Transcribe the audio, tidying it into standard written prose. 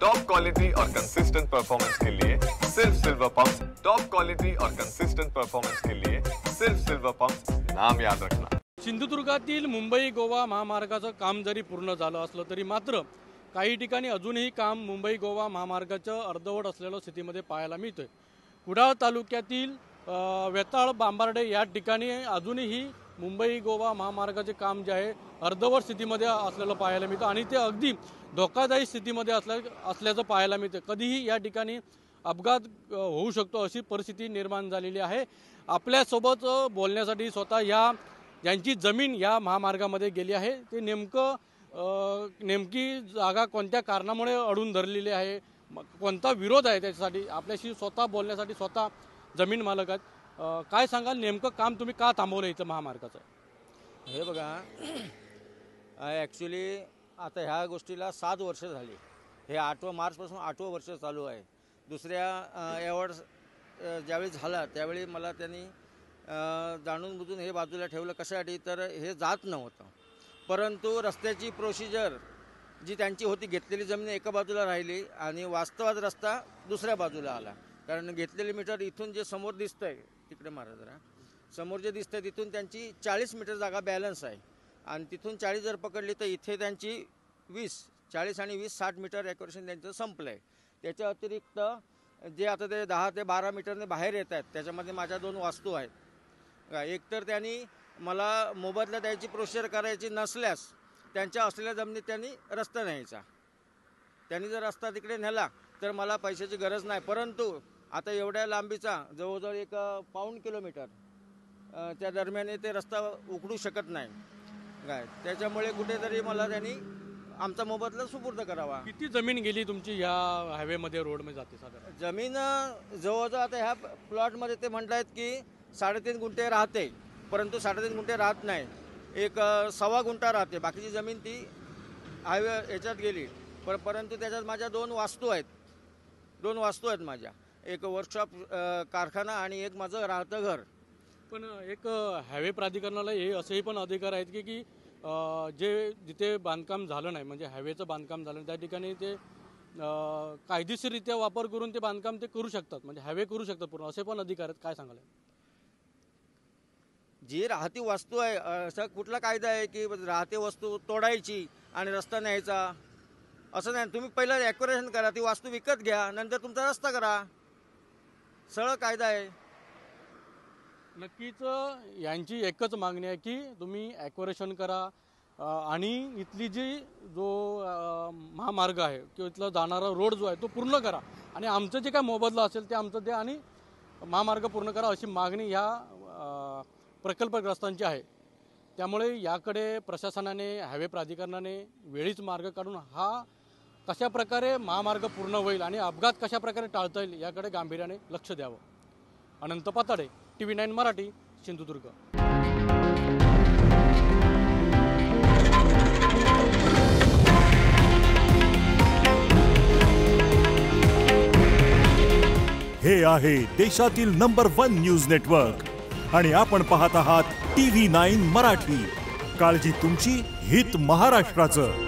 Top quality और consistent performance के लिए सिर्फ सिल्वर पंप्स। टॉप क्वालिटी और कंसिस्टेंट परफॉर्मेंस के लिए सिर्फ सिल्वर पंप्स, नाम याद रखना। सिंधुदुर्गातील मुंबई गोवा महामार्गाचं काम जरी पूर्ण झालं असलं तरी मात्र काही ठिकाणी अजूनही काम मुंबई गोवा महामार्गाचं अर्धवट असलेल्या स्थितीमध्ये पाहायला मिळतंय। कुडाळ तालुक्यातील वेताळ बांबार्डे या ठिकाणी अजूनही मुंबई गोवा महामार्गाचे काम जे आहे अर्धवट स्थितीमध्ये असलेलं पाहायला मिळतं आणि ते अगदी धोकादायक स्थितीमध्ये असल्याचं पाहायला मिळतं। कधीही या ठिकाणी अपघात होऊ शकतो अशी परिस्थिती निर्माण झालेली आहे। आपल्यासोबत बोलण्यासाठी स्वतः ज्यांची जमीन या महामार्गामध्ये गेली आहे ते नेमकी जागा कोणत्या कारणामुळे अडून धरलेली आहे, कोणता विरोध आहे त्याच्यासाठी आपल्याशी स्वतः बोलण्यासाठी स्वतः जमीन मालक आहेत। काय सांगाल, नेमकं काम तुम्ही का थांबवलं इथं महामार्गाचं? हे बघा, ॲक्च्युली आता ह्या गोष्टीला 7 वर्ष झाली। हे 8 मार्चपासून 8वं वर्ष चालू आहे। दुसऱ्या अवॉर्ड ज्यावेळी झाला त्यावेळी मला त्यांनी जाणून बुजून हे बाजूला ठेवलं। कशासाठी तर हे जात नव्हतं, परंतु रस्त्याची प्रोसिजर जी त्यांची होती, घेतलेली जमीन एका बाजूला राहिली आणि वास्तवात रस्ता दुसऱ्या बाजूला आला। कारण घेतलेले मीटर इथून जे समोर दिसतंय, तिकडे मारा जरा, समोर जे दिसतंय तिथून त्यांची 40 मीटर जागा बॅलन्स आहे आणि तिथून 40 जर पकडली तर इथे त्यांची 40 आणि 20 60 मीटर ॲक्युरेशन त्यांचं संपलं आहे। त्याच्या अतिरिक्त जे आता ते 10 ते 12 मीटरने बाहेर येत आहेत त्याच्यामध्ये माझ्या 2 वास्तू आहेत। एक तर त्यांनी मला मोबदला द्यायची प्रोसिजर करायची नसल्यास त्यांच्या असलेल्या जमिनीत त्यांनी रस्ता न्यायचा। त्यांनी जर रस्ता तिकडे नेला तर मला पैशाची गरज नाही, परंतु आता एवढ्या लांबीचा जवळजवळ 1 पाऊण किलोमीटर त्या दरम्यान ते रस्ता उघडू शकत नाही काय, त्याच्यामुळे कुठेतरी मला त्यांनी आमचा मोबदला सुपूर्द करावा। किती जमीन गेली तुमची या हायवेमध्ये, रोडमध्ये जाते साधारण? जमीन जवळजवळ आता ह्या प्लॉटमध्ये ते म्हणतायत की 3.5 गुंठे राहते, परंतु 3.5 गुंठे राहत नाही, 1.25 गुंठा राहते। बाकीची जमीन ती हायवे याच्यात गेली। परंतु त्याच्यात माझ्या 2 वास्तू आहेत माझ्या, एक वर्कशॉप कारखाना आणि एक माझं राहतं घर। पण एक हायवे प्राधिकरणाला हे असेही पण अधिकार आहेत की जिथे बांधकाम झालं नाही, म्हणजे हायवेचं बांधकाम झालं त्या ठिकाणी ते कायदेशीररित्या वापर करून ते बांधकाम ते करू शकतात, म्हणजे हायवे करू शकतात पूर्ण, असे पण अधिकार आहेत। काय सांगाल? जी राहती वस्तू आहे, असा कुठला कायदा आहे की राहती वस्तू तोडायची आणि रस्ता न्यायचा? असं नाही। तुम्ही पहिलं ॲक्युरेशन करा, ती वास्तू विकत घ्या, नंतर तुमचा रस्ता करा, सरळ कायदा आहे। नक्कीच यांची एकच मागणी आहे की तुम्ही ॲक्युरेशन करा आणि इथली जो महामार्ग आहे किंवा इथला जाणारा रोड जो आहे तो पूर्ण करा आणि आमचं जे काय मोबदला असेल ते आमचं द्या आणि महामार्ग पूर्ण करा, अशी मागणी ह्या प्रकल्पग्रस्तांची आहे। त्यामुळे याकडे प्रशासनाने, हायवे प्राधिकरणाने वेळीच मार्ग काढून हा कशा प्रकारे महामार्ग पूर्ण होईल आणि अपघात कशा प्रकारे टाळता येईल याकडे गांभीर्याने लक्ष द्यावं। अनंत पाताडे, TV9 मराठी, सिंधुदुर्ग। हे आहे देशातील नंबर 1 न्यूज नेटवर्क आणि आपण पाहत आहात TV9 मराठी। काळजी तुमची, हित महाराष्ट्राचं।